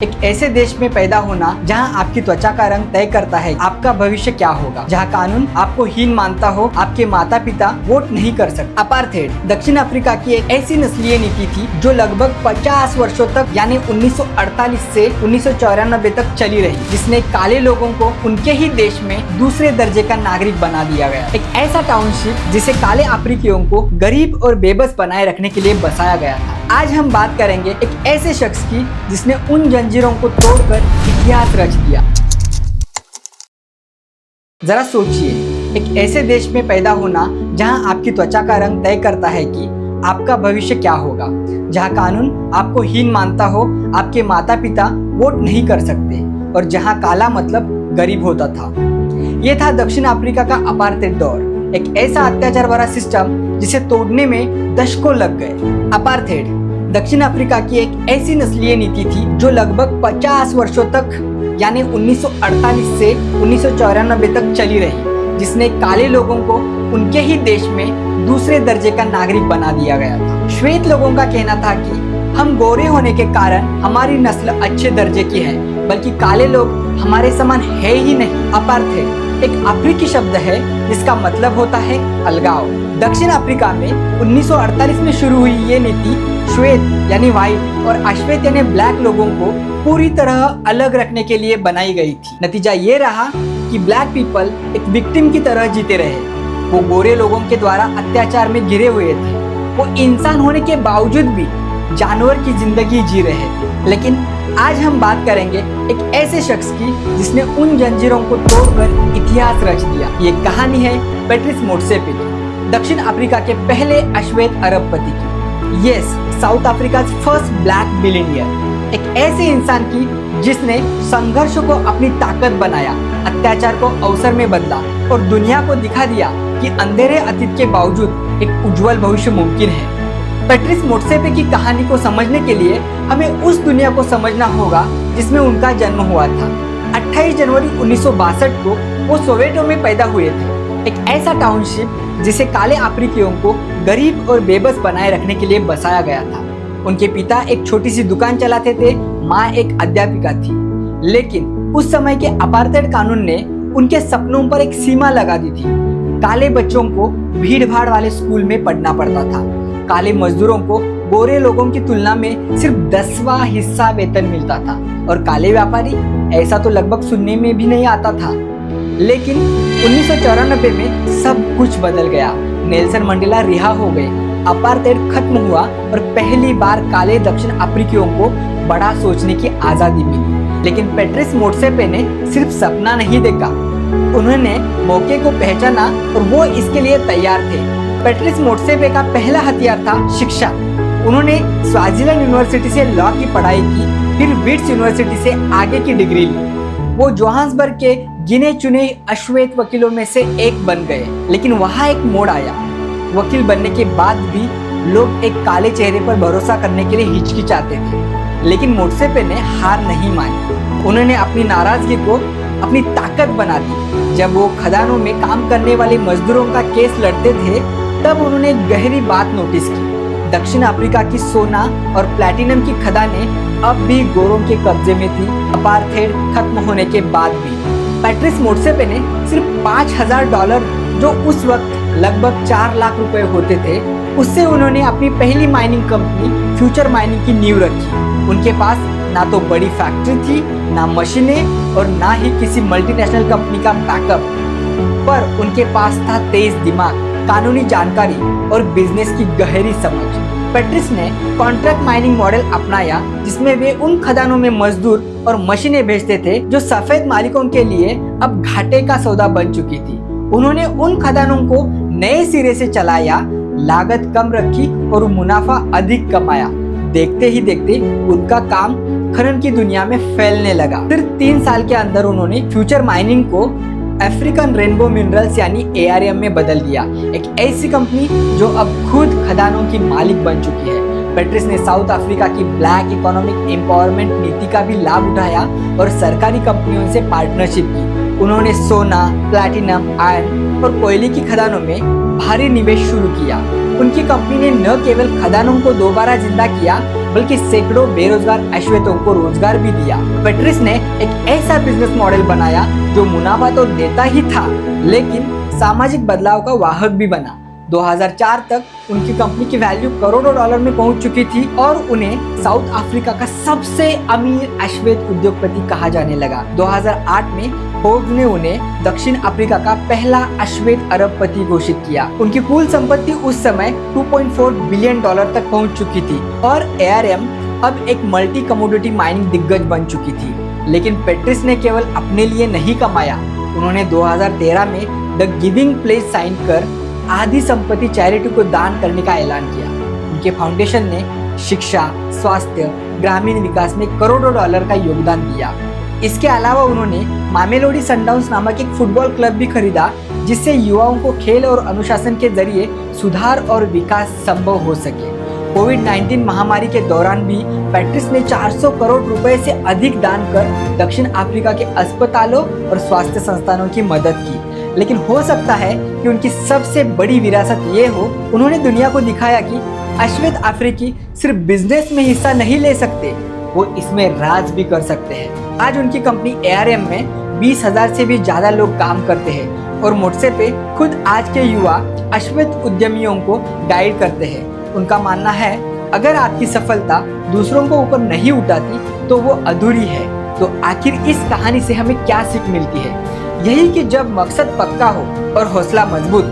एक ऐसे देश में पैदा होना जहां आपकी त्वचा का रंग तय करता है आपका भविष्य क्या होगा, जहां कानून आपको हीन मानता हो, आपके माता पिता वोट नहीं कर सकते। अपार्थेड दक्षिण अफ्रीका की एक ऐसी नस्लीय नीति थी जो लगभग 50 वर्षों तक यानी 1948 से 1994 तक चली रही, जिसने काले लोगों को उनके ही देश में दूसरे दर्जे का नागरिक बना दिया गया। एक ऐसा टाउनशिप जिसे काले अफ्रीकियों को गरीब और बेबस बनाए रखने के लिए बसाया गया था। आज हम बात करेंगे एक ऐसे शख्स की जिसने उन जंजीरों को तोड़कर इतिहास रच दिया। जरा सोचिए, एक ऐसे देश में पैदा होना जहां आपकी त्वचा का रंग तय करता है कि आपका भविष्य क्या होगा, जहां कानून आपको हीन मानता हो, आपके माता पिता वोट नहीं कर सकते और जहां काला मतलब गरीब होता था। यह था दक्षिण अफ्रीका का अपार्थेड दौर, एक ऐसा अत्याचार भरा सिस्टम जिसे तोड़ने में दशकों लग गए। अपार्थेड दक्षिण अफ्रीका की एक ऐसी नस्लीय नीति थी जो लगभग 50 वर्षों तक यानी 1948 से 1994 तक चली रही, जिसने काले लोगों को उनके ही देश में दूसरे दर्जे का नागरिक बना दिया गया था। श्वेत लोगों का कहना था कि हम गोरे होने के कारण हमारी नस्ल अच्छे दर्जे की है, बल्कि काले लोग हमारे समान है ही नहीं। अपार्थेड एक अफ्रीकी शब्द है जिसका मतलब होता है अलगाव। दक्षिण अफ्रीका में 1948 में शुरू हुई ये नीति श्वेत यानी व्हाइट और अश्वेत यानी ब्लैक लोगों को पूरी तरह अलग रखने के लिए बनाई गई थी। नतीजा ये रहा कि ब्लैक पीपल एक विक्टिम की तरह जीते रहे। वो गोरे लोगों के द्वारा अत्याचार में घिरे हुए थे। वो इंसान होने के बावजूद भी जानवर की जिंदगी जी रहे थे। लेकिन आज हम बात करेंगे एक ऐसे शख्स की जिसने उन जंजीरों को तोड़कर इतिहास रच दिया। ये कहानी है पैट्रिस मोटसेपे की, दक्षिण अफ्रीका के पहले अश्वेत अरबपति की। Yes, south Africa first black billionaire. एक ऐसे इंसान की जिसने संघर्ष को अपनी ताकत बनाया, अत्याचार को अवसर में बदला और दुनिया को दिखा दिया कि अंधेरे अतीत के बावजूद एक उज्जवल भविष्य मुमकिन है। पैट्रिस मोटसेपे की कहानी को समझने के लिए हमें उस दुनिया को समझना होगा जिसमें उनका जन्म हुआ था। 28 जनवरी 1962 को वो सोवेटो में पैदा हुए थे, एक ऐसा टाउनशिप जिसे काले अफ्रीकियों को गरीब और बेबस बनाए रखने के लिए बसाया गया था। उनके पिता एक छोटी सी दुकान चलाते थे, माँ एक अध्यापिका थी। लेकिन उस समय के अपार्थेड कानून ने उनके सपनों पर एक सीमा लगा दी थी। काले बच्चों को भीड़ भाड़ वाले स्कूल में पढ़ना पड़ता था। काले मजदूरों को गोरे लोगों की तुलना में सिर्फ 10वां हिस्सा वेतन मिलता था और काले व्यापारी ऐसा तो लगभग सुनने में भी नहीं आता था। लेकिन 1994 में सब कुछ बदल गया। नेल्सन मंडेला रिहा हो गए, अपार्थेड खत्म हुआ और पहली बार काले दक्षिण अफ्रीकियों को बड़ा सोचने की आजादी मिली। लेकिन पैट्रिस मोटसेपे ने सिर्फ सपना नहीं देखा, उन्होंने मौके को पहचाना और वो इसके लिए तैयार थे। पैट्रिस मोटसेपे का पहला हथियार था शिक्षा। उन्होंने स्वाज़ीलैंड यूनिवर्सिटी से लॉ की पढ़ाई की, फिर विट्स यूनिवर्सिटी से आगे की डिग्री ली। वो जोहान्सबर्ग के गिने चुने अश्वेत वकीलों में से एक बन गए। लेकिन वहाँ एक मोड़ आया। वकील बनने के बाद भी लोग एक काले चेहरे पर भरोसा करने के लिए हिचकिचाते थे। लेकिन मोटसेपे ने हार नहीं मानी। उन्होंने अपनी नाराजगी को अपनी ताकत बना दी। जब वो खदानों में काम करने वाले मजदूरों का केस लड़ते थे, तब उन्होंने गहरी बात नोटिस की। दक्षिण अफ्रीका की सोना और प्लैटिनम की खदानें अब भी गोरों के कब्जे में थी, अपार्थेड खत्म होने के बाद भी। पैट्रिस मोटसेपे ने सिर्फ $5000, जो उस वक्त लगभग 4 लाख रुपए होते थे, उससे उन्होंने अपनी पहली माइनिंग कंपनी फ्यूचर माइनिंग की नींव रखी। उनके पास ना तो बड़ी फैक्ट्री थी, ना मशीनें और ना ही किसी मल्टीनेशनल कंपनी का बैकअप, पर उनके पास था तेज दिमाग, कानूनी जानकारी और बिजनेस की गहरी समझ। पैट्रिस ने कॉन्ट्रैक्ट माइनिंग मॉडल अपनाया, जिसमें वे उन खदानों में मजदूर और मशीनें भेजते थे जो सफेद मालिकों के लिए अब घाटे का सौदा बन चुकी थी। उन्होंने उन खदानों को नए सिरे से चलाया, लागत कम रखी और मुनाफा अधिक कमाया। देखते ही देखते उनका काम खनन की दुनिया में फैलने लगा। सिर्फ 3 साल के अंदर उन्होंने फ्यूचर माइनिंग को अफ्रीकन रेनबो मिनरल्स यानी ARM में बदल दिया, एक ऐसी कंपनी जो अब खुद खदानों की मालिक बन चुकी है। पैट्रिस ने साउथ अफ्रीका की ब्लैक इकोनॉमिक एम्पावरमेंट नीति का भी लाभ उठाया और सरकारी कंपनियों से पार्टनरशिप की। उन्होंने सोना, प्लैटिनम, आयरन और कोयले की खदानों में भारी निवेश शुरू किया। उनकी कंपनी ने न केवल खदानों को दोबारा जिंदा किया, बल्कि सैकड़ों बेरोजगार अश्वेतों को रोजगार भी दिया। पेट्रिस ने एक ऐसा बिजनेस मॉडल बनाया जो मुनाफा तो देता ही था, लेकिन सामाजिक बदलाव का वाहक भी बना। 2004 तक उनकी कंपनी की वैल्यू करोड़ों डॉलर में पहुंच चुकी थी और उन्हें साउथ अफ्रीका का सबसे अमीर अश्वेत उद्योगपति कहा जाने लगा। 2008 में फोर्ब्स ने उन्हें दक्षिण अफ्रीका का पहला अश्वेत अरबपति घोषित किया। उनकी कुल संपत्ति उस समय 2.4 बिलियन डॉलर तक पहुंच चुकी थी और ARM अब एक मल्टी कमोडिटी माइनिंग दिग्गज बन चुकी थी। लेकिन पेट्रिस ने केवल अपने लिए नहीं कमाया, उन्होंने 2013 में द गिविंग प्लेज साइन कर आधी संपत्ति चैरिटी को दान करने का ऐलान किया। उनके फाउंडेशन ने शिक्षा, स्वास्थ्य, ग्रामीण विकास में करोड़ों डॉलर का योगदान दिया। इसके अलावा उन्होंने मामेलोडी सनडाउन्स नामक एक फुटबॉल क्लब भी खरीदा, जिससे युवाओं को खेल और अनुशासन के जरिए सुधार और विकास संभव हो सके। कोविड-19 महामारी के दौरान भी पेट्रिस ने 400 करोड़ रुपए से अधिक दान कर दक्षिण अफ्रीका के अस्पतालों और स्वास्थ्य संस्थानों की मदद की। लेकिन हो सकता है कि उनकी सबसे बड़ी विरासत ये हो, उन्होंने दुनिया को दिखाया कि अश्वेत अफ्रीकी सिर्फ बिजनेस में हिस्सा नहीं ले सकते, वो इसमें राज भी कर सकते हैं। आज उनकी कंपनी ARM में 20,000 से भी ज्यादा लोग काम करते हैं और मोर्चे पे खुद आज के युवा अश्वेत उद्यमियों को गाइड करते हैं। उनका मानना है, अगर आपकी सफलता दूसरों को ऊपर नहीं उठाती तो वो अधूरी है। तो आखिर इस कहानी से हमें क्या सीख मिलती है? यही कि जब मकसद पक्का हो और हौसला मजबूत,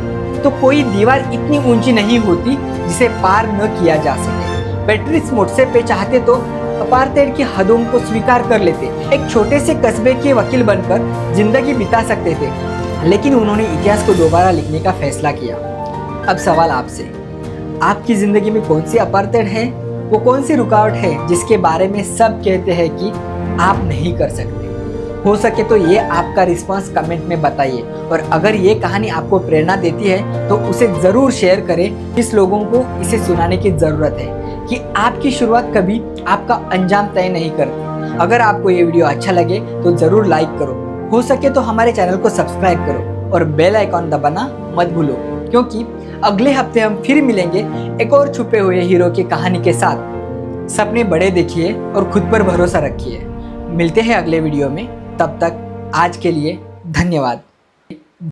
तो कोई दीवार इतनी ऊंची नहीं होती जिसे पार न किया जा सके। पेट्रिस मोर्चे पे चाहते तो अपार्थाइड की हदों को स्वीकार कर लेते, एक छोटे से कस्बे के वकील बनकर जिंदगी बिता सकते थे, लेकिन उन्होंने इतिहास को दोबारा लिखने का फैसला किया। अब सवाल आपसे, आपकी जिंदगी में कौन सी अपार्थाइड है? वो कौन सी रुकावट है जिसके बारे में सब कहते हैं कि आप नहीं कर सकते? हो सके तो ये आपका रिस्पांस कमेंट में बताइए, और अगर ये कहानी आपको प्रेरणा देती है तो उसे ज़रूर शेयर करें। जिस लोगों को इसे सुनाने की ज़रूरत है कि आपकी शुरुआत कभी आपका अंजाम तय नहीं करती। अगर आपको ये वीडियो अच्छा लगे तो ज़रूर लाइक करो, हो सके तो हमारे चैनल को सब्सक्राइब करो और बेल आइकॉन दबाना मत भूलो, क्योंकि अगले हफ्ते हम फिर मिलेंगे एक और छुपे हुए हीरो की कहानी के साथ। सपने बड़े देखिए और खुद पर भरोसा रखिए। मिलते हैं अगले वीडियो में, तब तक आज के लिए धन्यवाद।